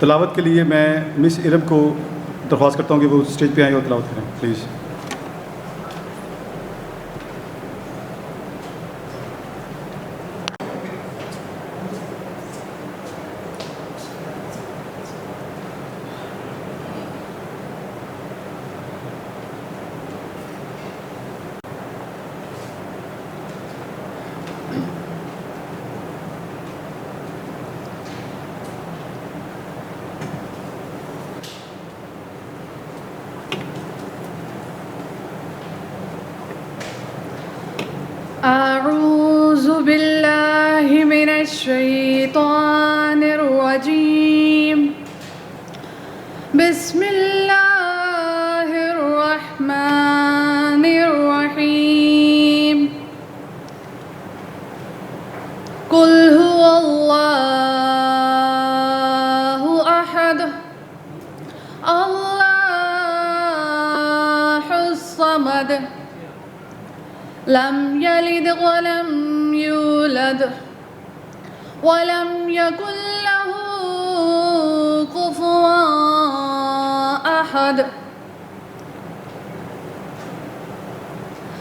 تلاوت کے لیے میں مس ارم کو درخواست کرتا ہوں کہ وہ اسٹیج پہ آئیں اور تلاوت کریں پلیز. أعوذ بالله من الشيطان الرجيم. بسم الله الرحمن الرحيم. قل هو الله أحد الله الصمد لم يلد ولم يولد ولم يكن له كفوا أحد.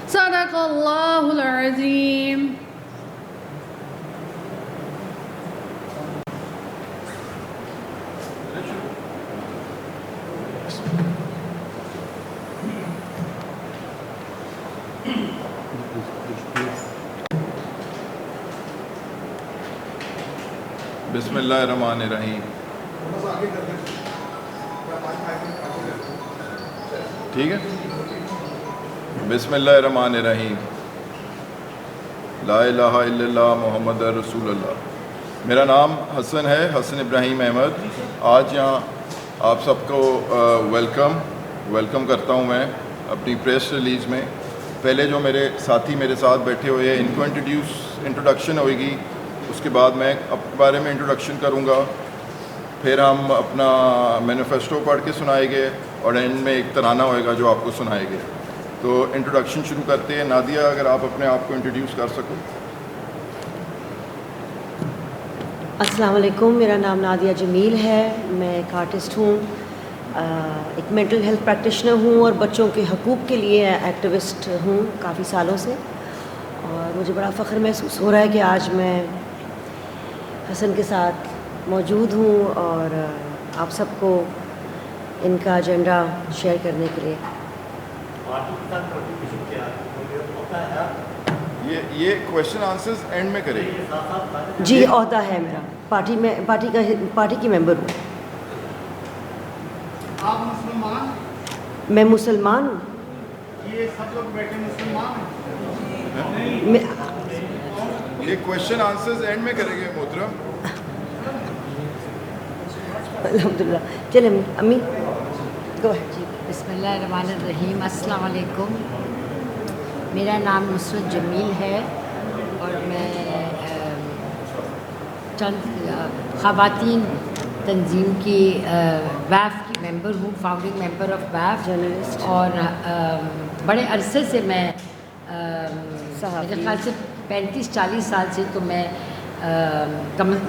صدق الله العظيم. بسم اللہ الرحمن الرحیم. ٹھیک ہے. بسم اللہ الرحمن الرحیم. لا الہ الا اللہ محمد رسول اللہ. میرا نام حسن ہے، حسن ابراہیم احمد. آج یہاں آپ سب کو ویلکم کرتا ہوں میں اپنی پریس ریلیز میں. پہلے جو میرے ساتھی میرے ساتھ بیٹھے ہوئے ہیں ان کو انٹروڈکشن ہوئے گی، اس کے بعد میں اپنے بارے میں انٹروڈکشن کروں گا، پھر ہم اپنا مینیفیسٹو پڑھ کے سنائیں گے اور اینڈ میں ایک ترانہ ہوئے گا جو آپ کو سنائے گے. تو انٹروڈکشن شروع کرتے ہیں. نادیہ اگر آپ اپنے آپ کو انٹروڈیوس کر سکو. السلام علیکم. میرا نام نادیہ جمیل ہے. میں ایک آرٹسٹ ہوں، ایک مینٹل ہیلتھ پریکٹیشنر ہوں اور بچوں کے حقوق کے لیے ایکٹیوسٹ ہوں کافی سالوں سے. اور مجھے بڑا فخر محسوس ہو رہا ہے کہ آج میں حسن کے ساتھ موجود ہوں اور آپ سب کو ان کا ایجنڈا شیئر کرنے کے لیے. یہ کویشچن آنسرز اینڈ میں کریں گے. جی عہدہ ہے میرا، پارٹی کی ممبر ہوں. آپ مسلمان؟ میں مسلمان ہوں. یہ سب لوگ بیٹھے مسلمان ہیں؟ یہ کویشچن آنسرز اینڈ میں کریں گے محترم. الحمدللہ. چلیں امی گو ہے. جی بسم اللہ الرحمن الرحیم. السلام علیکم. میرا نام نصرت جمیل ہے اور میں چند خواتین تنظیم کی ویف کی ممبر ہوں، فاؤنڈنگ ممبر آف ویف جرنلسٹ. اور بڑے عرصے سے میں میرے خیال سے 35-40 سال سے تو میں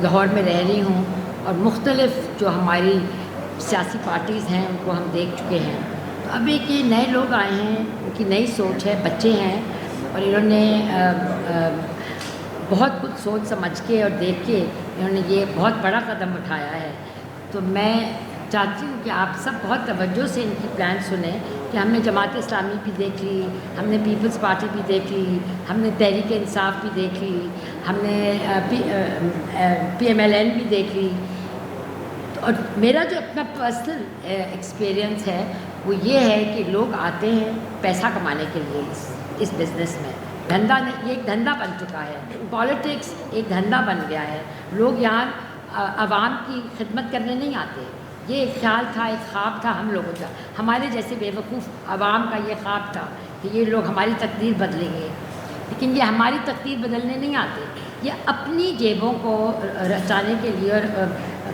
لاہور میں رہ رہی ہوں اور مختلف جو ہماری سیاسی پارٹیز ہیں ان کو ہم دیکھ چکے ہیں. تو اب ایک یہ نئے لوگ آئے ہیں، ان کی نئی سوچ ہے، بچے ہیں اور انہوں نے بہت کچھ سوچ سمجھ کے اور دیکھ کے انہوں نے یہ بہت بڑا قدم اٹھایا ہے. تو میں چاہتی ہوں کہ آپ سب بہت توجہ سے ان کی پلان سنیں کہ ہم نے جماعت اسلامی بھی دیکھ لی، ہم نے پیپلز پارٹی بھی دیکھ لی، ہم نے تحریک انصاف بھی دیکھ لی، ہم نے PMLN بھی دیکھ لی. اور میرا جو اپنا پرسنل ایکسپیرئنس ہے وہ یہ ہے کہ لوگ آتے ہیں پیسہ کمانے کے لیے اس بزنس میں. دھندا نہیں، یہ ایک دھندا بن چکا ہے. پالیٹکس ایک دھندا بن گیا ہے. لوگ یہاں عوام کی خدمت کرنے نہیں آتے. یہ ایک خیال تھا، ایک خواب تھا ہم لوگوں کا، ہمارے جیسے بیوقوف عوام کا یہ خواب تھا کہ یہ لوگ ہماری تقدیر بدلیں گے. لیکن یہ ہماری تقدیر بدلنے نہیں آتے، یہ اپنی جیبوں کو رچانے کے لیے اور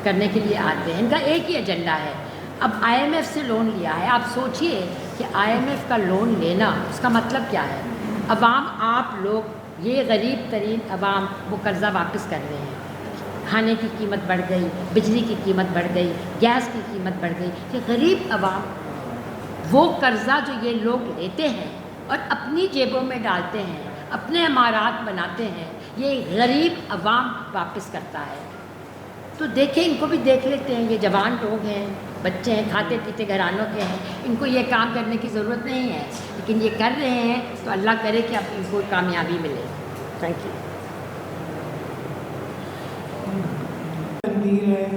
کرنے کے لیے آتے ہیں. ان کا ایک ہی ایجنڈا ہے. اب IMF سے لون لیا ہے. آپ سوچئے کہ IMF کا لون لینا اس کا مطلب کیا ہے؟ عوام، آپ لوگ، یہ غریب ترین عوام وہ قرضہ واپس کر رہے ہیں. کھانے کی قیمت بڑھ گئی, بجلی کی قیمت بڑھ گئی, گیس کی قیمت بڑھ گئی, کہ غریب عوام وہ قرضہ جو یہ لوگ لیتے ہیں اور اپنی جیبوں میں ڈالتے ہیں, اپنے عمارات بناتے ہیں, یہ غریب عوام واپس کرتا ہے. تو دیکھیں, ان کو بھی دیکھ لیتے ہیں, یہ جوان لوگ ہیں, بچے ہیں, کھاتے پیتے گھرانوں کے ہیں, ان کو یہ کام کرنے کی ضرورت نہیں ہے, لیکن یہ کر رہے ہیں, تو اللہ کرے کہ اب ان کو کامیابی ملے. Thank you. تنویر ہے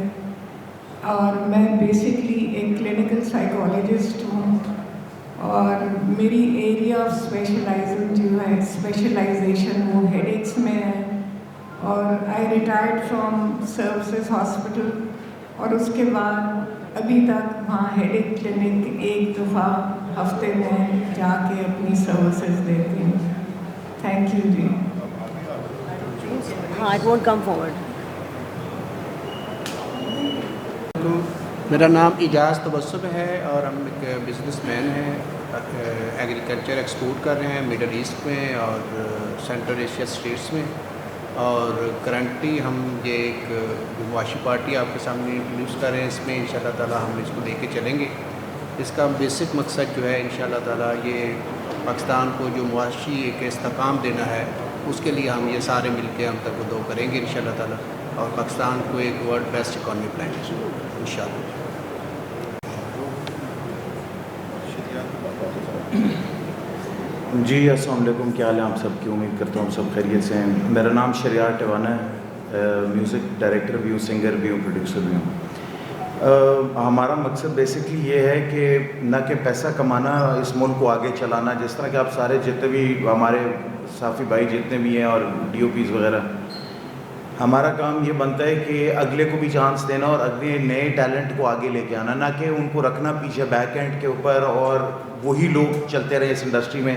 اور میں بیسکلی ایک کلینکل سائیکالوجسٹ ہوں, اور میری ایریا آف اسپیشلائزیشن وہ ہیڈ ایکس میں ہے, اور آئی ریٹائرڈ فرام سروسز ہاسپٹل, اور اس کے بعد ابھی تک وہاں ہیڈ ایک کلینک ایک دفعہ ہفتے میں جا کے اپنی سروسز دیتی ہوں. تھینک یو جی. ہاں, اٹ وونٹ کم فارورڈ. میرا نام اجاز تبسم ہے اور ہم ایک بزنس مین ہیں, ایگریکلچر ایکسپورٹ کر رہے ہیں مڈل ایسٹ میں اور سینٹرل ایشیا اسٹیٹس میں, اور کرنٹلی ہم یہ ایک معاشی پارٹی آپ کے سامنے انٹروڈیوس کر رہے ہیں. اس میں ان شاء اللہ تعالیٰ ہم اس کو لے کے چلیں گے. اس کا بیسک مقصد جو ہے ان شاء اللہ تعالیٰ یہ پاکستان کو جو معاشی ایک استحکام دینا ہے, اس کے لیے ہم یہ سارے مل کے ہم تک دو کریں گے ان شاء اللہ تعالیٰ, اور پاکستان کو ایک ورلڈ بیسٹ اکانومی بنائیں گے ان شاء اللہ. جی السلام علیکم, کیا حال ہے آپ سب کی؟ امید کرتا ہوں سب خیریت سے ہیں. میرا نام شریار ٹیوانا ہے, میوزک ڈائریکٹر بھی ہوں, سنگر بھی ہوں, پروڈیوسر بھی ہوں. ہمارا مقصد بیسکلی یہ ہے کہ نہ کہ پیسہ کمانا, اس ملک کو آگے چلانا. جس طرح کہ آپ سارے جتنے بھی ہمارے صافی بھائی جتنے بھی ہیں اور ڈی او پیز وغیرہ, ہمارا کام یہ بنتا ہے کہ اگلے کو بھی چانس دینا اور اگلے نئے ٹیلنٹ کو آگے لے کے آنا, نہ کہ ان کو رکھنا پیچھے بیک اینڈ کے اوپر اور وہی لوگ چلتے رہے اس انڈسٹری میں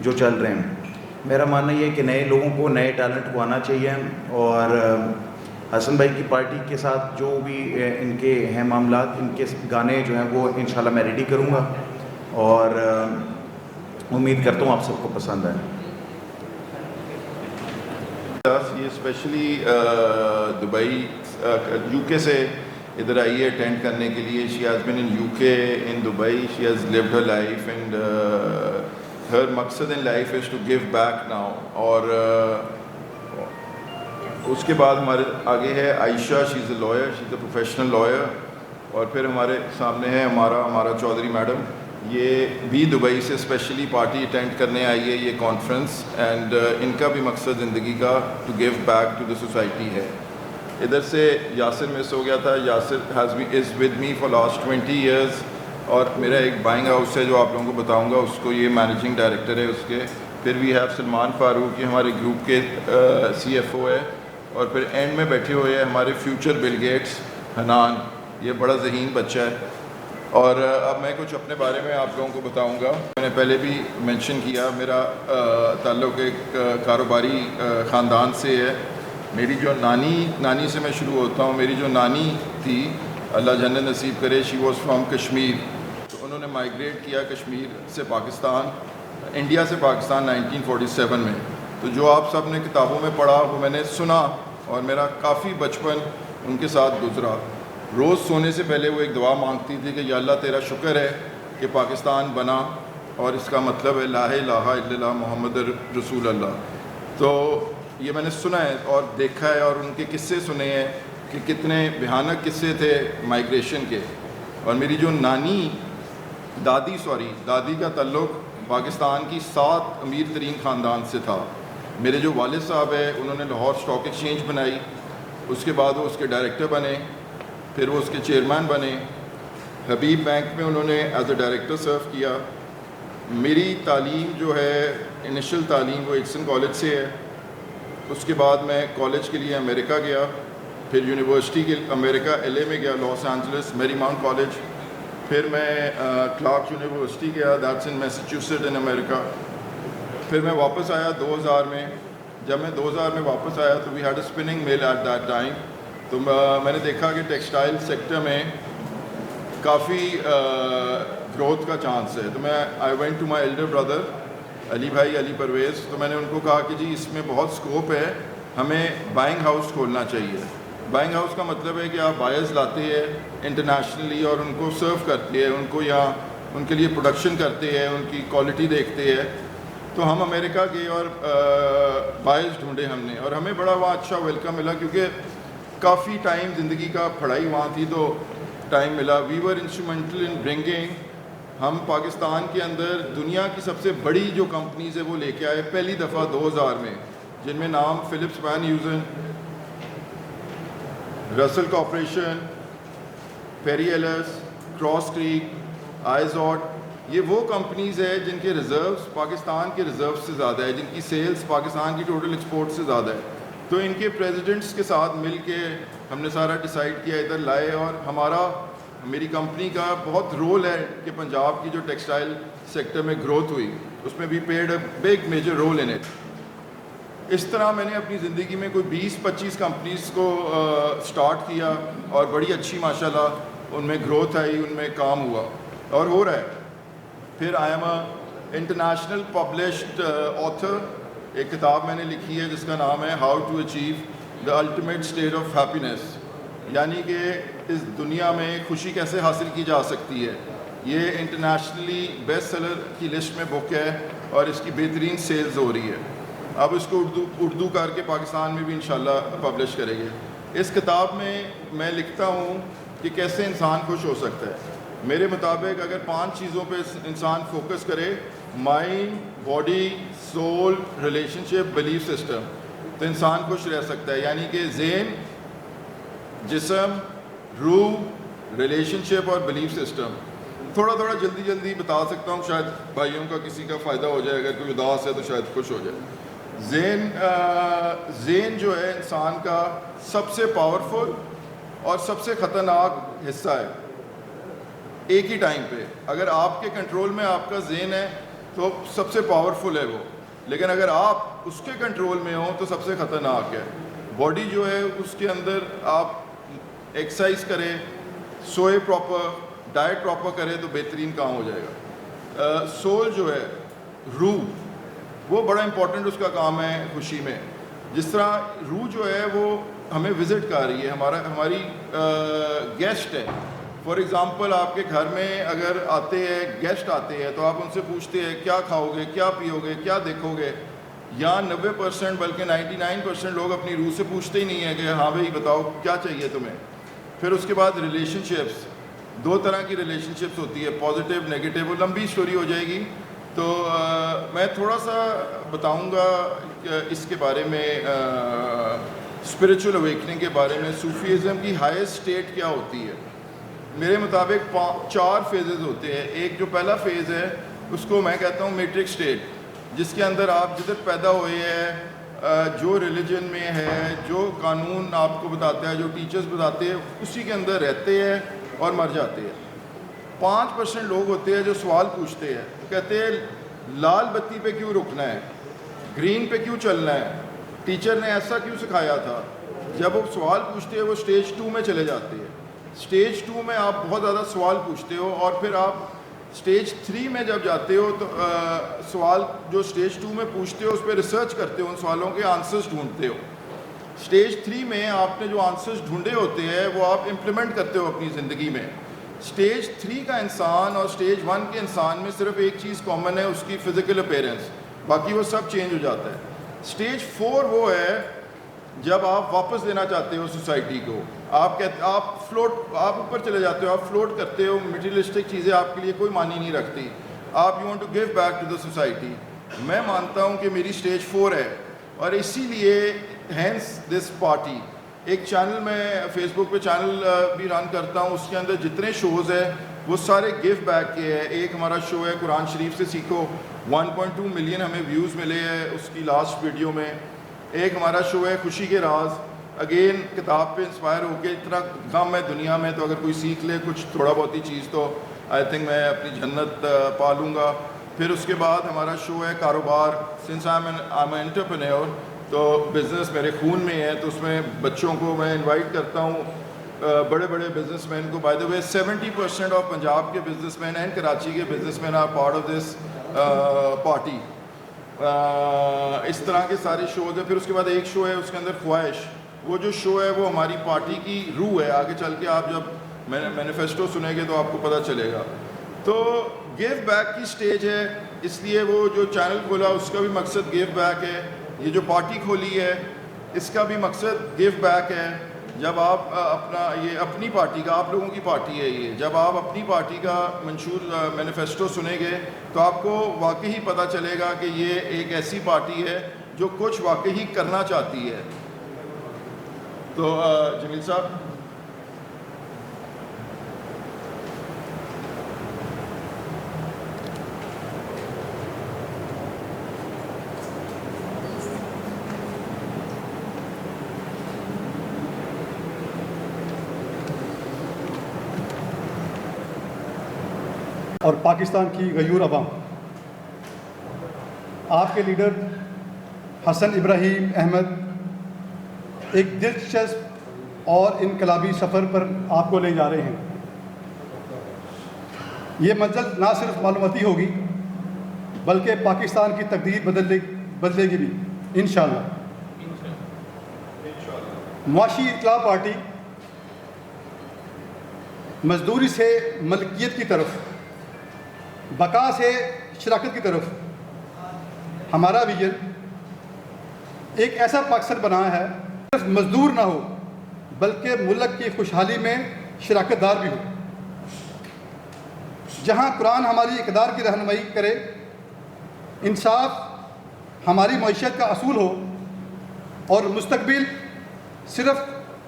جو چل رہے ہیں. میرا ماننا یہ ہے کہ نئے لوگوں کو, نئے ٹیلنٹ کو آنا چاہیے, اور حسن بھائی کی پارٹی کے ساتھ جو بھی ان کے ہیں معاملات, ان کے گانے جو ہیں وہ انشاءاللہ میں ریڈی کروں گا, اور امید کرتا ہوں آپ سب کو پسند آئے. یہ اسپیشلی دبئی یو کے سے ادھر آئی ہے اٹینڈ کرنے کے لیے. She has been in U K, in Dubai, she has lived her life, and her مقصد in life is to give back now. اور اس کے بعد ہمارے آگے ہے Ayesha, she is a lawyer, she is a professional lawyer. اور پھر ہمارے سامنے ہے ہمارا چودھری میڈم, یہ بھی دبئی سے اسپیشلی پارٹی اٹینڈ کرنے آئی ہے, یہ کانفرنس, اینڈ ان کا بھی مقصد زندگی کا to give back to the society ہے. ادھر سے یاسر مس ہو گیا تھا. Yasir is with me for last 20 years, اور میرا ایک بائنگ ہاؤس ہے جو آپ لوگوں کو بتاؤں گا, اس کو یہ مینیجنگ ڈائریکٹر ہے اس کے. پھر وی ہیو سلمان فاروق, یہ ہمارے گروپ کے سی ایف او ہے. اور پھر اینڈ میں بیٹھے ہوئے ہیں ہمارے فیوچر بل گیٹس, حنان, یہ بڑا ذہین بچہ ہے. اور اب میں کچھ اپنے بارے میں آپ لوگوں کو بتاؤں گا. میں نے پہلے بھی مینشن کیا, میرا تعلق ایک کاروباری خاندان سے ہے. میری جو نانی سے میں شروع ہوتا ہوں. میری جو نانی تھی, اللہ جنت نصیب کرے, شی واز فرام کشمیر. تو انہوں نے مائیگریٹ کیا کشمیر سے پاکستان, انڈیا سے پاکستان 1947 میں. تو جو آپ سب نے کتابوں میں پڑھا وہ میں نے سنا, اور میرا کافی بچپن ان کے ساتھ گزرا. روز سونے سے پہلے وہ ایک دعا مانگتی تھی کہ یا اللہ تیرا شکر ہے کہ پاکستان بنا, اور اس کا مطلب ہے لا الہ الا اللہ محمد رسول اللہ. تو یہ میں نے سنا ہے اور دیکھا ہے, اور ان کے قصے سنے ہیں کہ کتنے بھیانک قصے تھے مائیگریشن کے. اور میری جو دادی کا تعلق پاکستان کی 7 امیر ترین خاندان سے تھا. میرے جو والد صاحب ہیں انہوں نے لاہور اسٹاک ایکسچینج بنائی, اس کے بعد وہ اس کے ڈائریکٹر بنے, پھر وہ اس کے چیئرمین بنے. حبیب بینک میں انہوں نے ایز اے ڈائریکٹر سرو کیا. میری تعلیم جو ہے انیشل تعلیم وہ ایکسن کالج سے ہے. اس کے بعد میں کالج کے لیے امریکہ گیا, پھر یونیورسٹی کے امریکہ LA میں گیا, لاس اینجلس میری ماؤنٹ کالج. پھر میں کلارک یونیورسٹی گیا, دیٹس ان میساچوسیٹس ان امریکہ. پھر میں واپس آیا 2000 میں. جب میں 2000 میں واپس آیا تو وی ہیڈ اے اسپننگ مل ایٹ دیٹ ٹائم. تو میں نے دیکھا کہ ٹیکسٹائل سیکٹر میں کافی گروتھ کا چانس ہے. تو میں I went to my elder brother Ali Parvez. تو میں نے ان کو کہا کہ جی اس میں بہت اسکوپ ہے, ہمیں بائنگ ہاؤس کھولنا چاہیے. بائنگ ہاؤس کا مطلب ہے کہ آپ بائرز لاتے ہیں انٹرنیشنلی اور ان کو سرو کرتے ہیں, ان کو یہاں ان کے لیے پروڈکشن کرتے ہیں, ان کی کوالٹی دیکھتے ہیں. تو ہم امریکہ گئے اور بائرز ڈھونڈے ہم نے, اور ہمیں بڑا وہاں اچھا ویلکم ملا کیونکہ کافی ٹائم زندگی کا پڑھائی وہاں تھی تو ٹائم ملا. وی ور انسٹرومنٹل ان برنگنگ, ہم پاکستان کے اندر دنیا کی سب سے بڑی جو کمپنیز ہے وہ لے کے آئے پہلی دفعہ 2000 میں, جن میں نام فلپس وین ہیوزن, رسل کارپوریشن, پیری ایلس, کراس کریک, آئیزاٹ. یہ وہ کمپنیز ہے جن کے ریزروز پاکستان کے ریزروز سے زیادہ ہے, جن کی سیلز پاکستان کی ٹوٹل ایکسپورٹ سے زیادہ ہے. تو ان کے پریزیڈنٹس کے ساتھ مل کے ہم نے سارا ڈیسائیڈ کیا ادھر لائے, اور میری کمپنی کا بہت رول ہے کہ پنجاب کی جو ٹیکسٹائل سیکٹر میں گروتھ ہوئی اس میں بھی played a big major role in it. اس طرح میں نے اپنی زندگی میں کوئی 20-25 کمپنیز کو سٹارٹ کیا اور بڑی اچھی ماشاءاللہ ان میں گروتھ آئی, ان میں کام ہوا اور ہو رہا ہے. پھر I am a international published author, ایک کتاب میں نے لکھی ہے جس کا نام ہے how to achieve the ultimate state of happiness, یعنی کہ اس دنیا میں خوشی کیسے حاصل کی جا سکتی ہے. یہ انٹرنیشنلی بیسٹ سیلر کی لسٹ میں بک ہے اور اس کی بہترین سیلز ہو رہی ہے. اب اس کو اردو کر کے پاکستان میں بھی انشاءاللہ پبلش کریں گے. اس کتاب میں لکھتا ہوں کہ کیسے انسان خوش ہو سکتا ہے. میرے مطابق اگر 5 چیزوں پہ انسان فوکس کرے, مائنڈ, باڈی, سول, ریلیشن شپ, بلیف سسٹم, تو انسان خوش رہ سکتا ہے. یعنی کہ ذہن, جسم, روح, ریلیشن شپ اور بلیف سسٹم. تھوڑا جلدی بتا سکتا ہوں, شاید بھائیوں کا کسی کا فائدہ ہو جائے. اگر کوئی اداس ہے تو شاید خوش ہو جائے. ذہن جو ہے انسان کا سب سے پاورفل اور سب سے خطرناک حصہ ہے ایک ہی ٹائم پہ. اگر آپ کے کنٹرول میں آپ کا ذہن ہے تو سب سے پاورفل ہے وہ, لیکن اگر آپ اس کے کنٹرول میں ہوں تو سب سے خطرناک ہے. باڈی جو ہے اس کے اندر آپ ایکسرسائز کریں, سوئے پراپر, ڈائٹ پراپر کریں تو بہترین کام ہو جائے گا. سول جو ہے, روح, وہ بڑا امپورٹنٹ اس کا کام ہے خوشی میں. جس طرح روح جو ہے وہ ہمیں وزٹ کر رہی ہے, ہماری گیسٹ ہے. فار ایگزامپل آپ کے گھر میں اگر آتے ہیں گیسٹ آتے ہیں تو آپ ان سے پوچھتے ہیں کیا کھاؤ گے, کیا پیو گے, کیا دیکھو گے. یہاں 90% بلکہ 99% لوگ اپنی روح سے پوچھتے ہی نہیں ہیں کہ ہاں بھائی بتاؤ کیا چاہیے تمہیں. پھر اس کے بعد ریلیشن شپس, 2 طرح کی ریلیشن شپس ہوتی ہے, پازیٹیو, نیگیٹو. وہ لمبی اسٹوری ہو جائے گی تو میں تھوڑا سا بتاؤں گا اس کے بارے میں, اسپریچول اویکننگ کے بارے میں. صوفیزم کی ہائیسٹ اسٹیٹ کیا ہوتی ہے؟ میرے مطابق 4 فیزز ہوتے ہیں. ایک جو پہلا فیز ہے اس کو میں کہتا ہوں میٹرک اسٹیٹ, جس کے اندر آپ جدھر پیدا ہوئے ہیں, جو ریلیجن میں ہے, جو قانون آپ کو بتاتا ہے, جو ٹیچرز بتاتے ہیں, اسی کے اندر رہتے ہیں اور مر جاتے ہیں. 5% لوگ ہوتے ہیں جو سوال پوچھتے ہیں, کہتے ہیں لال بتی پہ کیوں رکنا ہے, گرین پہ کیوں چلنا ہے, ٹیچر نے ایسا کیوں سکھایا تھا. جب وہ سوال پوچھتے ہیں وہ اسٹیج 2 میں چلے جاتے ہیں. اسٹیج 2 میں آپ بہت زیادہ سوال پوچھتے ہو, اور پھر آپ اسٹیج 3 میں جب جاتے ہو تو سوال جو اسٹیج 2 میں پوچھتے ہو اس پہ ریسرچ کرتے ہو, ان سوالوں کے آنسرز ڈھونڈتے ہو. اسٹیج 3 میں آپ نے جو آنسرز ڈھونڈے ہوتے ہیں وہ آپ امپلیمنٹ کرتے ہو اپنی زندگی میں. اسٹیج 3 کا انسان اور اسٹیج 1 کے انسان میں صرف ایک چیز کامن ہے, اس کی فزیکل اپیرنس, باقی وہ سب چینج ہو جاتا ہے. اسٹیج 4 وہ ہے جب آپ واپس دینا چاہتے ہو سوسائٹی کو. آپ اوپر چلے جاتے ہو, آپ فلوٹ کرتے ہو, مٹیریلسٹک چیزیں آپ کے لیے کوئی معنی نہیں رکھتی, آپ you want to give back to the society. میں مانتا ہوں کہ میری اسٹیج 4 ہے, اور اسی لیے ہینس دس پارٹی. ایک چینل میں فیس بک پہ چینل بھی رن کرتا ہوں, اس کے اندر جتنے شوز ہیں وہ سارے گیو بیک کے ہیں. ایک ہمارا شو ہے قرآن شریف سے سیکھو, 1.2 ملین ہمیں ویوز ملے ہیں اس کی لاسٹ ویڈیو میں. ایک ہمارا شو ہے خوشی کے راز, اگین کتاب پہ انسپائر ہو کے, اتنا غم ہے دنیا میں تو اگر کوئی سیکھ لے کچھ تھوڑا بہت ہی چیز تو آئی تھنک میں اپنی جنت پا لوں گا. پھر اس کے بعد ہمارا شو ہے کاروبار, since I am an entrepreneur, تو بزنس میرے خون میں ہے, تو اس میں بچوں کو میں انوائٹ کرتا ہوں, بڑے بڑے بزنس مین کو. By the way 70% of Punjab کے بزنس مین اینڈ کراچی کے businessman are part of this party. اس طرح کے سارے شوز ہیں. پھر اس کے بعد ایک شو ہے اس کے اندر خواہش, وہ جو شو ہے وہ ہماری پارٹی کی روح ہے. آگے چل کے آپ جب مینیفیسٹو سنیں گے تو آپ کو پتہ چلے گا. تو گیو بیک کی سٹیج ہے, اس لیے وہ جو چینل کھولا اس کا بھی مقصد گیو بیک ہے. یہ جو پارٹی کھولی ہے اس کا بھی مقصد گیو بیک ہے. جب آپ یہ اپنی پارٹی کا, آپ لوگوں کی پارٹی ہے یہ, جب آپ اپنی پارٹی کا منشور مینیفیسٹو سنیں گے تو آپ کو واقعی پتہ چلے گا کہ یہ ایک ایسی پارٹی ہے جو کچھ واقعی کرنا چاہتی ہے. تو جمیل صاحب. اور پاکستان کی غیور عوام, آپ کے لیڈر حسن ابراہیم احمد ایک دلچسپ اور انقلابی سفر پر آپ کو لے جا رہے ہیں. یہ منزل نہ صرف معلوماتی ہوگی بلکہ پاکستان کی تقدیر بدلے گی بھی انشاءاللہ. معاشی اطلاع پارٹی مزدوری سے ملکیت کی طرف, بقا سے شراکت کی طرف ہمارا ویژن ایک ایسا پاکستان بنانا ہے صرف مزدور نہ ہو بلکہ ملک کی خوشحالی میں شراکت دار بھی ہو, جہاں قرآن ہماری اقدار کی رہنمائی کرے, انصاف ہماری معیشت کا اصول ہو اور مستقبل صرف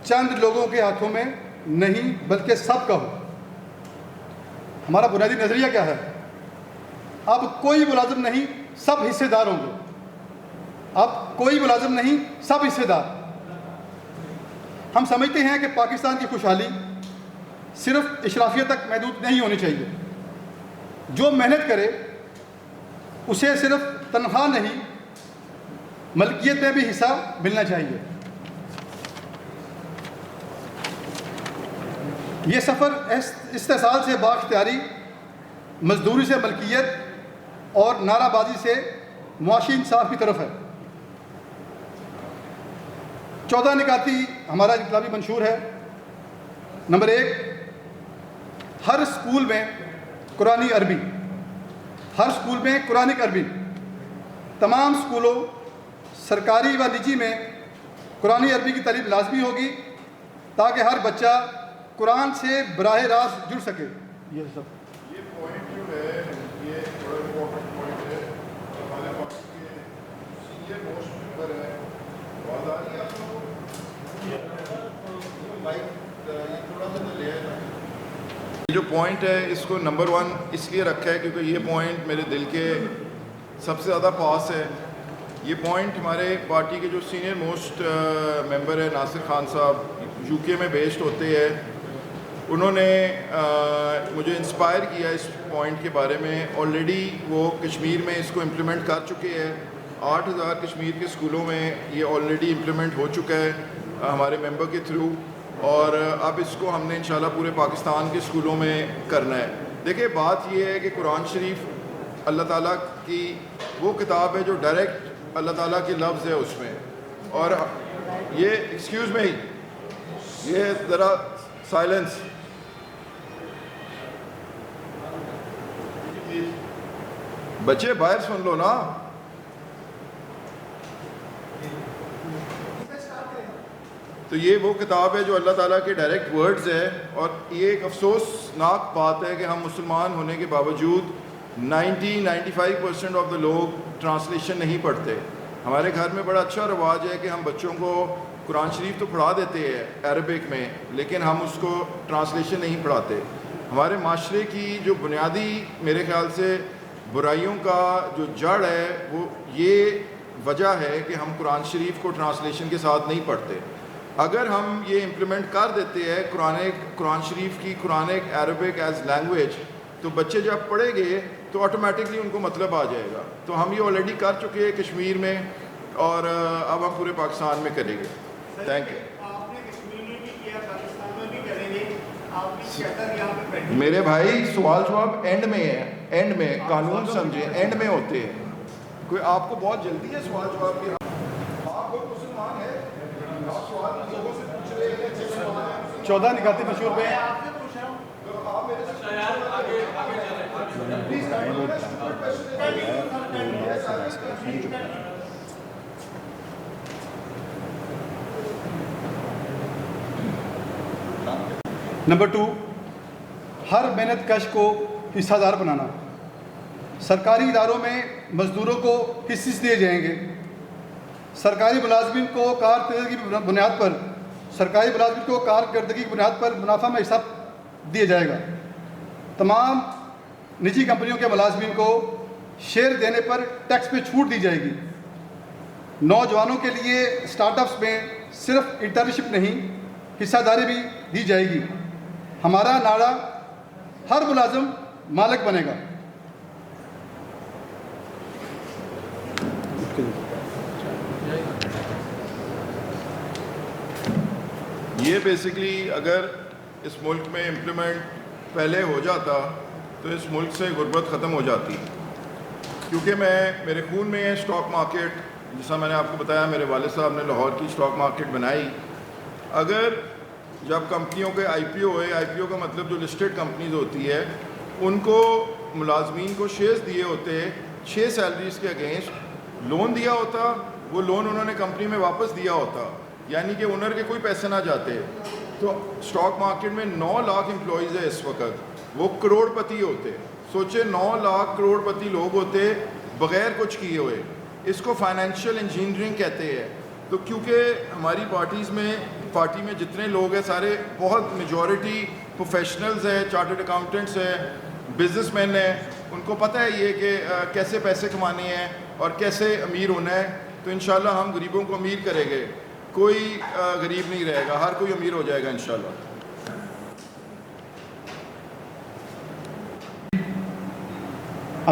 چند لوگوں کے ہاتھوں میں نہیں بلکہ سب کا ہو. ہمارا بنیادی نظریہ کیا ہے؟ اب کوئی ملازم نہیں, سب حصے دار ہوں گے. اب کوئی ملازم نہیں, سب حصے دار. ہم سمجھتے ہیں کہ پاکستان کی خوشحالی صرف اشرافیہ تک محدود نہیں ہونی چاہیے. جو محنت کرے اسے صرف تنخواہ نہیں ملکیت میں بھی حصہ ملنا چاہیے. یہ سفر استحصال سے بااختیاری, مزدوری سے ملکیت اور نعرہ بازی سے معاشی انصاف کی طرف ہے. 14 نکاتی ہمارا انقلابی منشور ہے. نمبر 1, ہر اسکول میں قرآن عربی. ہر اسکول میں قرآن عربی. تمام اسکولوں سرکاری و نجی میں قرآن عربی کی تعلیم لازمی ہوگی تاکہ ہر بچہ قرآن سے براہ راست جڑ سکے. یہ پوائنٹ جو ہے یہ بڑا امپورٹنٹ پوائنٹ ہے. ہمارے پاس کے سینئر موسٹ ممبر ہے, آواز آ رہی ہے آپ کو؟ یہ جو پوائنٹ ہے اس کو نمبر 1 اس لیے رکھا ہے کیونکہ یہ پوائنٹ میرے دل کے سب سے زیادہ پاس ہے. یہ پوائنٹ ہمارے پارٹی کے جو سینئر موسٹ ممبر ہے ناصر خان صاحب, یو کے میں بیسڈ ہوتے ہیں, انہوں نے مجھے انسپائر کیا اس پوائنٹ کے بارے میں. آلریڈی وہ کشمیر میں اس کو امپلیمنٹ کر چکے ہیں. 8000 کشمیر کے اسکولوں میں یہ آلریڈی امپلیمنٹ ہو چکا ہے ہمارے ممبر کے تھرو, اور اب اس کو ہم نے انشاءاللہ پورے پاکستان کے اسکولوں میں کرنا ہے. دیکھیں بات یہ ہے کہ قرآن شریف اللہ تعالیٰ کی وہ کتاب ہے جو ڈائریکٹ اللہ تعالیٰ کے لفظ ہے اس میں. اور یہ ایکسکیوز میں ہی یہ ذرا سائلنس, بچے باہر سن لو نا. تو یہ وہ کتاب ہے جو اللہ تعالیٰ کے ڈائریکٹ ورڈز ہے, اور یہ ایک افسوسناک بات ہے کہ ہم مسلمان ہونے کے باوجود 90-95% آف دا لوگ ٹرانسلیشن نہیں پڑھتے. ہمارے گھر میں بڑا اچھا رواج ہے کہ ہم بچوں کو قرآن شریف تو پڑھا دیتے ہیں عربک میں, لیکن ہم اس کو ٹرانسلیشن نہیں پڑھاتے. ہمارے معاشرے کی جو بنیادی میرے خیال سے برائیوں کا جو جڑ ہے وہ یہ وجہ ہے کہ ہم قرآن شریف کو ٹرانسلیشن کے ساتھ نہیں پڑھتے. اگر ہم یہ امپلیمنٹ کر دیتے ہیں قرآن شریف کی قرآنک عربک ایز لینگویج, تو بچے جب پڑھیں گے تو آٹومیٹکلی ان کو مطلب آ جائے گا. تو ہم یہ آلریڈی کر چکے ہیں کشمیر میں, اور اب ہم پورے پاکستان میں کریں گے. Thank you. آپ نے کشمیر میں بھی کیا, پاکستان میں بھی کریں گے. آپ کی چیٹر یہاں پہ پینڈنگ. میرے بھائی سوال جواب اینڈ میں ہے, اینڈ میں قانون سمجھے اینڈ میں ہوتے ہیں. کوئی آپ کو بہت جلدی ہے سوال جواب کی؟ آپ لوگ مسلمان ہیں, 14 نکاتی مشہور پہ نمبر 2، ہر محنت کش کو حصہ دار بنانا. سرکاری اداروں میں مزدوروں کو حصص دیے جائیں گے. سرکاری ملازمین کو کارکردگی کی بنیاد پر منافع میں حصہ دیا جائے گا. تمام نجی کمپنیوں کے ملازمین کو شیئر دینے پر ٹیکس میں چھوٹ دی جائے گی. نوجوانوں کے لیے اسٹارٹ اپس میں صرف انٹرنشپ نہیں، حصہ داری بھی دی جائے گی. ہمارا نعرہ ہر ملازم مالک بنے گا. یہ بیسکلی اگر اس ملک میں امپلیمنٹ پہلے ہو جاتا تو اس ملک سے غربت ختم ہو جاتی. کیونکہ میرے خون میں ہے اسٹاک مارکیٹ. جیسا میں نے آپ کو بتایا میرے والد صاحب نے لاہور کی اسٹاک مارکیٹ بنائی. اگر جب کمپنیوں کے آئی پی او ہوئے، آئی پی او کا مطلب جو لسٹڈ کمپنیز ہوتی ہے، ان کو ملازمین کو شیئرز دیے ہوتے 6 سیلریز کے اگینسٹ، لون دیا ہوتا، وہ لون انہوں نے کمپنی میں واپس دیا ہوتا، یعنی کہ اونر کے کوئی پیسے نہ جاتے. تو اسٹاک مارکیٹ میں 9 لاکھ امپلائیز ہے اس وقت، وہ کروڑ پتی ہوتے. سوچے 9 لاکھ کروڑ پتی لوگ ہوتے بغیر کچھ کیے ہوئے. اس کو فائنینشیل انجینئرنگ کہتے ہیں. تو کیونکہ ہماری پارٹی میں جتنے لوگ ہیں سارے بہت میجورٹی پروفیشنلز ہیں، چارٹرڈ اکاؤنٹنٹس ہیں، بزنس مین ہیں، ان کو پتہ ہے یہ کہ کیسے پیسے کمانے ہیں اور کیسے امیر ہونا ہے. تو انشاءاللہ ہم غریبوں کو امیر کریں گے. کوئی غریب نہیں رہے گا، ہر کوئی امیر ہو جائے گا انشاءاللہ.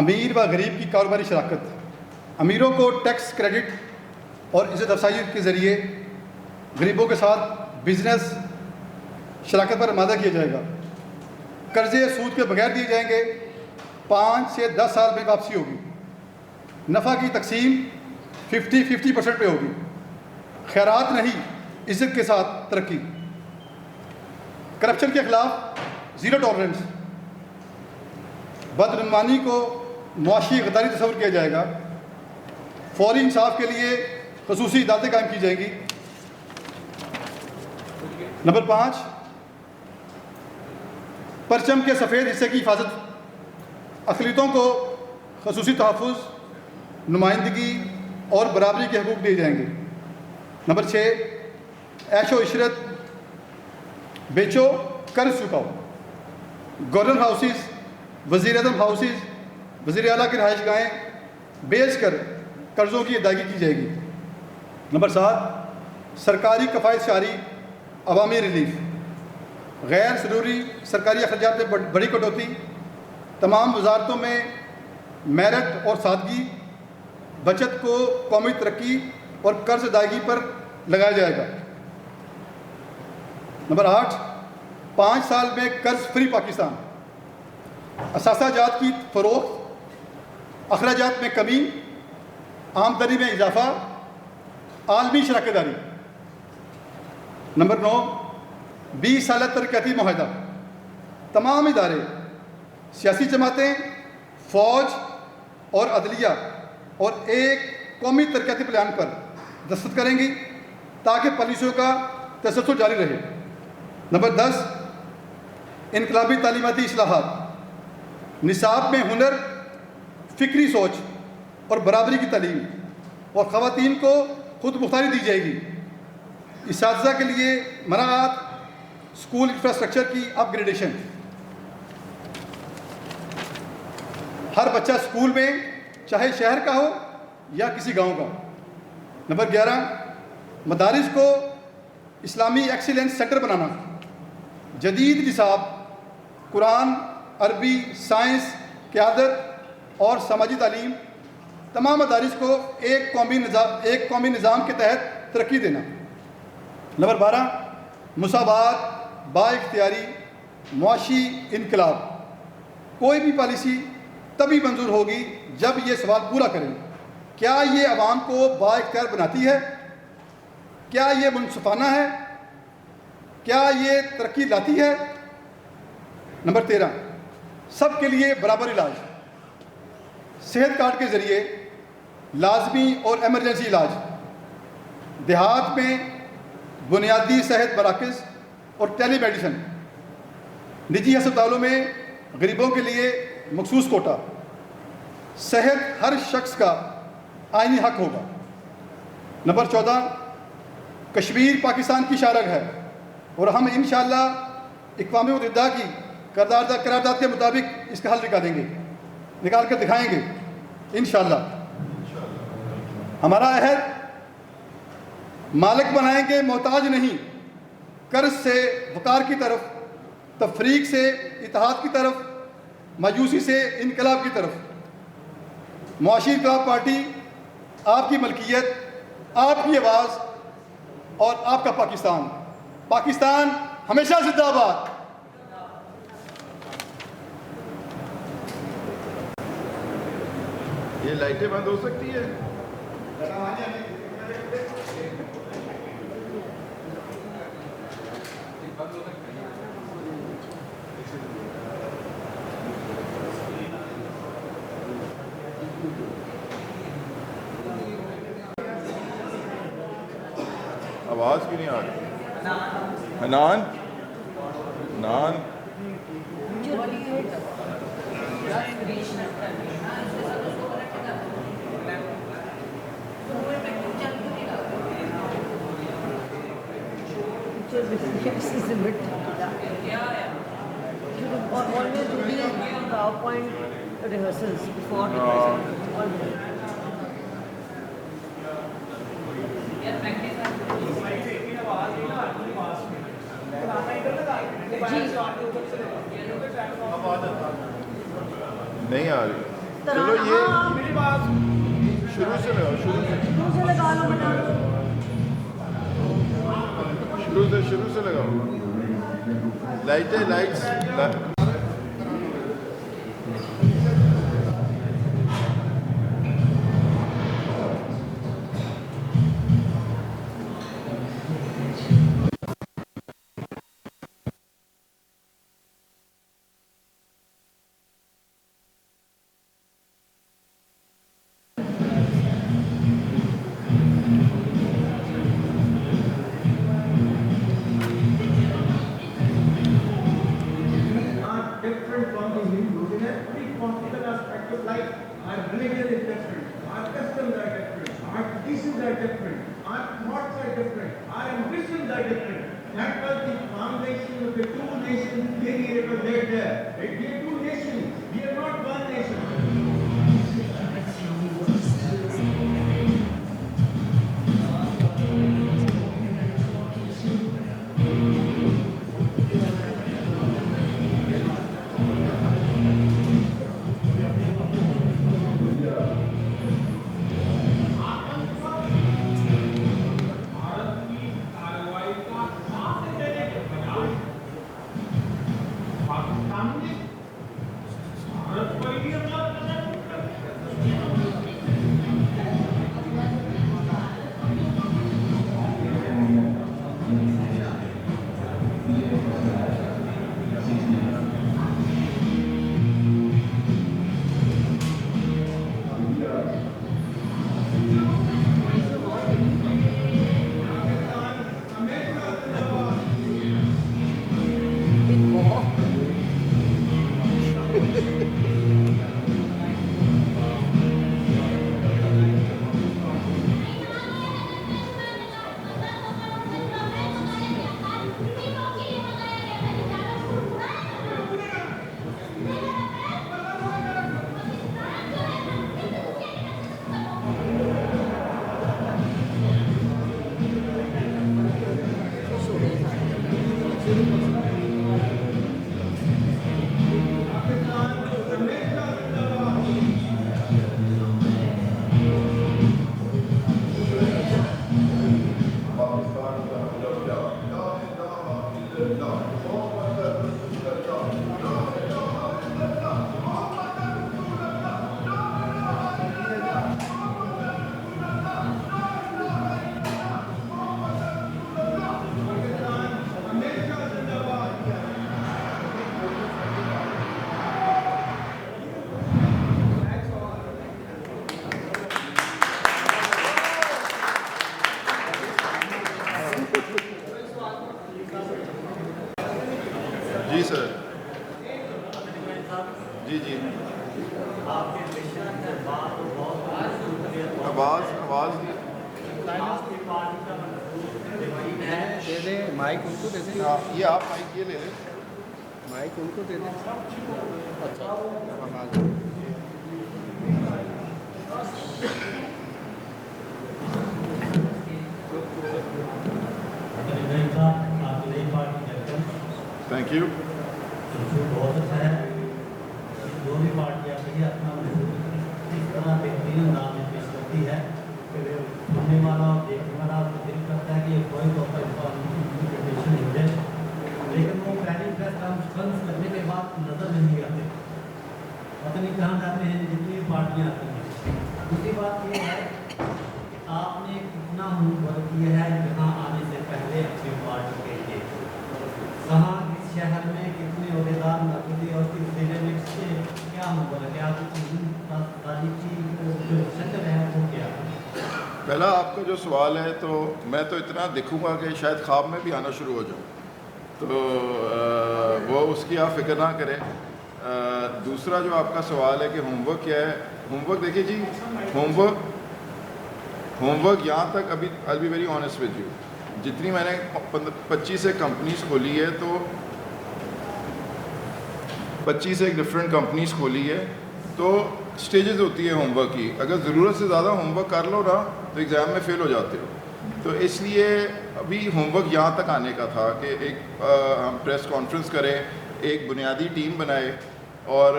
امیر و غریب کی کاروباری شراکت. امیروں کو ٹیکس کریڈٹ اور عزت افزائی کے ذریعے غریبوں کے ساتھ بزنس شراکت پر آمادہ کیا جائے گا. قرضے سود کے بغیر دیے جائیں گے. 5 سے 10 سال میں واپسی ہوگی. نفع کی تقسیم 50-50% پہ ہوگی. خیرات نہیں، عزت کے ساتھ ترقی. کرپشن کے خلاف زیرو ٹالرنس. بدعنوانی کو معاشی غداری تصور کیا جائے گا. فوری انصاف کے لیے خصوصی عدالتیں قائم کی جائیں گی. نمبر 5، پرچم کے سفید حصے کی حفاظت. اقلیتوں کو خصوصی تحفظ، نمائندگی اور برابری کے حقوق دیے جائیں گے. نمبر 6، عیش و عشرت بیچو، قرض چکاؤ. گورنر ہاؤسز، وزیر اعظم ہاؤسز، وزیر اعلیٰ کی رہائش گاہیں بیچ کر قرضوں کی ادائیگی کی جائے گی. نمبر 7، سرکاری کفایت شعاری، عوامی ریلیف. غیر ضروری سرکاری اخراجات میں بڑی کٹوتی. تمام وزارتوں میں میرٹ اور سادگی. بچت کو قومی ترقی اور قرض ادائیگی پر لگایا جائے گا. نمبر 8، 5 سال میں قرض فری پاکستان. اثاثہ جات کی فروخت، اخراجات میں کمی، آمدنی میں اضافہ، عالمی شراکت داری. نمبر 9، 20 سالہ ترقیاتی معاہدہ. تمام ادارے، سیاسی جماعتیں، فوج اور عدلیہ اور ایک قومی ترقیاتی پلان پر دستخط کریں گی تاکہ پالیسیوں کا تسلسل جاری رہے. نمبر 10، انقلابی تعلیماتی اصلاحات. نصاب میں ہنر، فکری سوچ اور برابری کی تعلیم، اور خواتین کو خود مختاری دی جائے گی. اساتذہ کے لیے مراعات، اسکول انفراسٹرکچر کی اپ گریڈیشن. ہر بچہ اسکول میں چاہے شہر کا ہو یا کسی گاؤں کا. نمبر 11، مدارس کو اسلامی ایکسیلنس سینٹر بنانا. جدید نصاب، قرآن، عربی، سائنس، قیادت اور سماجی تعلیم. تمام مدارس کو ایک قومی نظام کے تحت ترقی دینا. نمبر 12، مساوات، با اختیاری، معاشی انقلاب. کوئی بھی پالیسی تبھی منظور ہوگی جب یہ سوال پورا کریں: کیا یہ عوام کو با اختیار بناتی ہے؟ کیا یہ منصفانہ ہے؟ کیا یہ ترقی لاتی ہے؟ نمبر 13، سب کے لیے برابر علاج، صحت کارڈ کے ذریعے لازمی اور ایمرجنسی علاج، دیہات میں بنیادی صحت مراکز اور ٹیلی میڈیسن، نجی ہسپتالوں میں غریبوں کے لیے مخصوص کوٹا، صحت ہر شخص کا آئینی حق ہوگا۔ نمبر 14، کشمیر پاکستان کی شارگ ہے اور ہم انشاءاللہ اقوام متحدہ کی قرارداد کے مطابق اس کا حل نکال کر دکھائیں گے انشاءاللہ۔ ہمارا عہد مالک بنائیں گے محتاج نہیں، قرض سے وقار کی طرف، تفریق سے اتحاد کی طرف، مایوسی سے انقلاب کی طرف۔ معاشی انقلاب پارٹی آپ کی ملکیت، آپ کی آواز اور آپ کا پاکستان۔ پاکستان ہمیشہ زندہ باد۔ یہ لائٹیں بند ہو سکتی ہے؟ آواز کیوں نہیں آ رہی؟ حنان rehearsals before the نہیں آ رہی۔ چلو یہ شروع سے لگاؤ، شروع سے لگاؤ لائٹس۔ آواز دے دیں مائک ان کو دے دیں. یہ آپ مائک یہ لے لیں. مائک ان کو دے دیں. اچھا تھینک یو. بہت اچھا ہے. جو بھی پارٹی آتی ہے اپنا اس طرح بہترین انداز میں پیش کرتی ہے کہ سننے والا اور دیکھنے والا دل کرتا ہے کہ یہ کوئی طور پر پریزنٹیشن ہو جائے, لیکن وہ پہلی پریس کانفرنس کرنے کے بعد نظر نہیں آتے, پتہ نہیں کہاں جاتے ہیں جتنی پارٹیاں آتی ہیں. دوسری بات یہ ہے کہ آپ نے کتنا ورک کیا ہے یہاں آنے سے پہلے اپنی پارٹی کے لیے, کہاں اس شہر میں کتنے عہدیدار نقدی اور کس ضلع میں سے کیا ہوگا, کیا تاریخی جو شکل ہے وہ کیا. پہلا آپ کا جو سوال ہے تو میں تو اتنا دیکھوں گا کہ شاید خواب میں بھی آنا شروع ہو جاؤں, تو وہ اس کی آپ فکر نہ کریں. دوسرا جو آپ کا سوال ہے کہ ہوم ورک کیا ہے, ہوم ورک دیکھیے جی, ہوم ورک یہاں تک ابھی I'll be very honest with you, جتنی میں نے 25 ایک کمپنیز کھولی ہے تو 25 ایک ڈفرینٹ کمپنیز کھولی ہے, تو سٹیجز ہوتی ہے ہوم ورک کی. اگر ضرورت سے زیادہ ہوم ورک کر لو نا تو ایگزام میں فیل ہو جاتے ہو. تو اس لیے ابھی ہوم ورک یہاں تک آنے کا تھا کہ ایک ہم پریس کانفرنس کریں, ایک بنیادی ٹیم بنائے, اور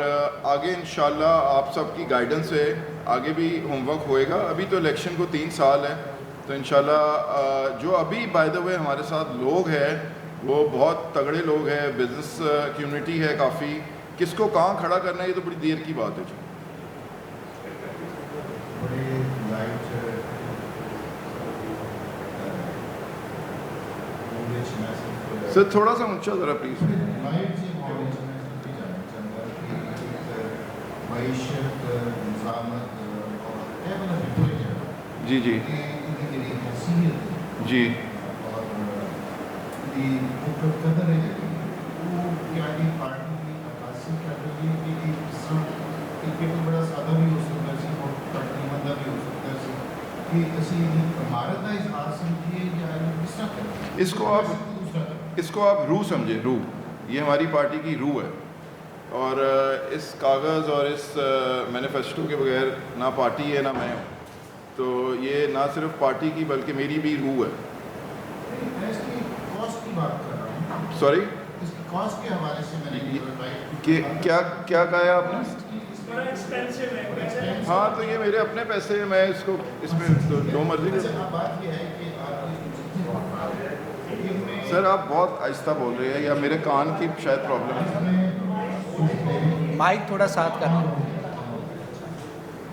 آگے انشاءاللہ آپ سب کی گائیڈنس سے آگے بھی ہوم ورک ہوئے گا. ابھی تو الیکشن کو 3 سال ہیں, تو انشاءاللہ جو ابھی بائی دا وے ہمارے ساتھ لوگ ہیں وہ بہت تگڑے لوگ ہیں, بزنس کمیونٹی ہے کافی. کس کو کہاں کھڑا کرنا ہے یہ تو بڑی دیر کی بات ہے جی. سر تھوڑا سا اونچا ذرا پلیز. جی جی جی بڑا سادہ بھی ہو سکتا ہے, پٹنی بندہ بھی ہو سکتا ہے کہ اسی عمارت کا اظہار سمجھیے یا کس طرح کریں. اس کو آپ روح سمجھیں, روح. یہ ہماری پارٹی کی روح ہے, اور اس کاغذ اور اس مینیفیسٹو کے بغیر نہ پارٹی ہے نہ میں ہوں. تو یہ نہ صرف پارٹی کی بلکہ میری بھی روح ہے. میں اس کی کاسٹ کی بات کر رہا ہوں. سوری, اس کی کاسٹ کے حوالے سے میں نے کیا کہا ہے آپ نے؟ ہاں تو یہ میرے اپنے پیسے ہیں, میں اس کو اس میں جو مرضی بات یہ ہے کہ سر آپ بہت آہستہ بول رہے ہیں, یا میرے کان کی شاید پرابلم ہے. مائک تھوڑا ساتھ کرنا.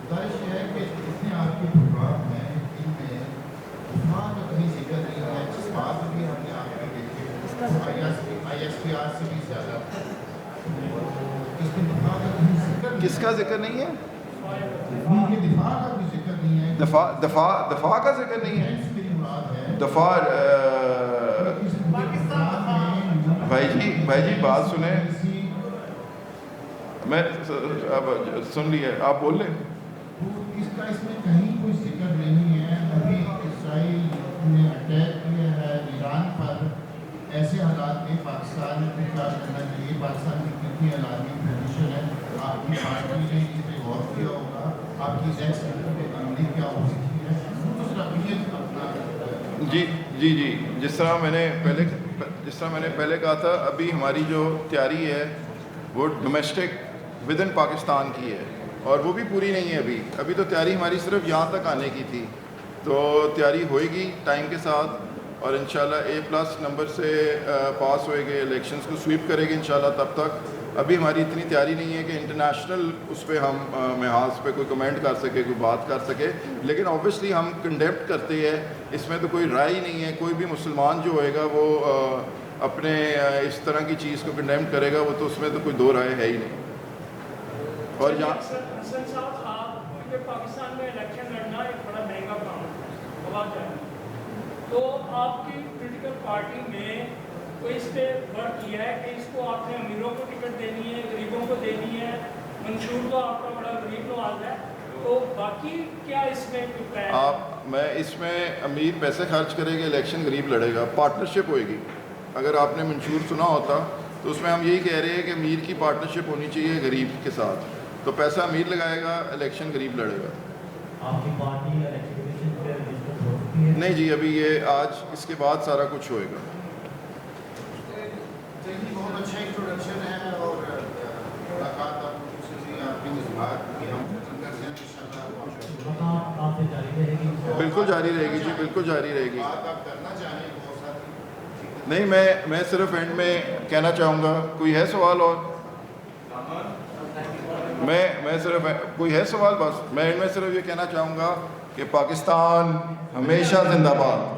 گزارش یہ ہے کہ جتنے آپ کے پروگرام ہیں ان میں وہاں کا کہیں ذکر نہیں ہے. جس بات بھی ہم نے آپ کے دیکھے ISPR سے بھی زیادہ اس کے دفاع کا کہیں ذکر, کس کا ذکر نہیں ہے؟ ان کے دفاع کا بھی ذکر نہیں ہے. دفاع کا ذکر نہیں ہے. میری مراد ہے دفاع بھائی جی بات سنیں, میں سن لی ہے, آپ بول لیں. اس کا اس میں کہیں کوئی ذکر نہیں ہے. ابھی اسرائیل نے اٹیک کیا ہے ایران پر, ایسے حالات میں پاکستان میں کیا کرنا چاہیے, پاکستان کی کتنی عالمی پوزیشن ہے, آپ کی پارٹی نے اس پہ غور کیا ہوگا, آپ کی نیکسٹ پہ عملی کیا ہو سکتی ہے. دوسرا جی جس طرح میں نے پہلے کہا تھا, ابھی ہماری جو تیاری ہے وہ ڈومیسٹک ود ان پاکستان کی ہے, اور وہ بھی پوری نہیں ہے. ابھی تو تیاری ہماری صرف یہاں تک آنے کی تھی, تو تیاری ہوئے گی ٹائم کے ساتھ, اور انشاءاللہ A+ نمبر سے پاس ہوئے گے, الیکشنز کو سویپ کرے گے انشاءاللہ. تب تک ابھی ہماری اتنی تیاری نہیں ہے کہ انٹرنیشنل اس پہ ہم محاذ پہ کوئی کمنٹ کر سکے, کوئی بات کر سکے. لیکن آبویسلی ہم کنڈیمٹ کرتے ہیں, اس میں تو کوئی رائے ہی نہیں ہے. کوئی بھی مسلمان جو ہوئے گا وہ اپنے اس طرح کی چیز کو کنڈیمٹ کرے گا, وہ تو اس میں تو کوئی دو رائے ہے ہی نہیں. اور یہاں حسن صاحب, آپ کو یہ پاکستان میں الیکشن لڑنا ایک بڑا مہنگا کام ہے, تو آپ کی پولیٹیکل پارٹی میں کوئی اس پہ ورک کیا ہے کہ اس کو آپ نے امیروں کو ٹکٹ دینی ہے, غریبوں کو دینی ہے؟ منشور تو آپ کا بڑا غریب نواز ہے, تو باقی کیا اس میں پلان ہے؟ میں اس میں امیر پیسے خرچ کرے گا، الیکشن غریب لڑے گا، پارٹنرشپ ہوئے گی. اگر آپ نے منشور سنا ہوتا تو اس میں ہم یہی کہہ رہے ہیں کہ امیر کی پارٹنرشپ ہونی چاہیے غریب کے ساتھ. تو پیسہ امیر لگائے گا، الیکشن غریب لڑے گا. آپ کی پارٹی الیکشن کمیشن پہ رجسٹر ہو چکی ہے؟ نہیں جی، ابھی یہ آج اس کے بعد سارا کچھ ہوئے گا. بہت اچھا انٹروڈکشن ہے اور ملاقات آپ کے جذبات کی ہم آپ سے جاری رہے گی؟ بالکل جاری رہے گی جی، بالکل جاری رہے گی. بات آپ کرنا چاہیں بہت ساری نہیں، میں صرف اینڈ میں کہنا چاہوں گا، کوئی ہے سوال اور؟ میں صرف کوئی ہے سوال؟ بس میں اینڈ میں صرف یہ کہنا چاہوں گا کہ پاکستان ہمیشہ زندہ باد.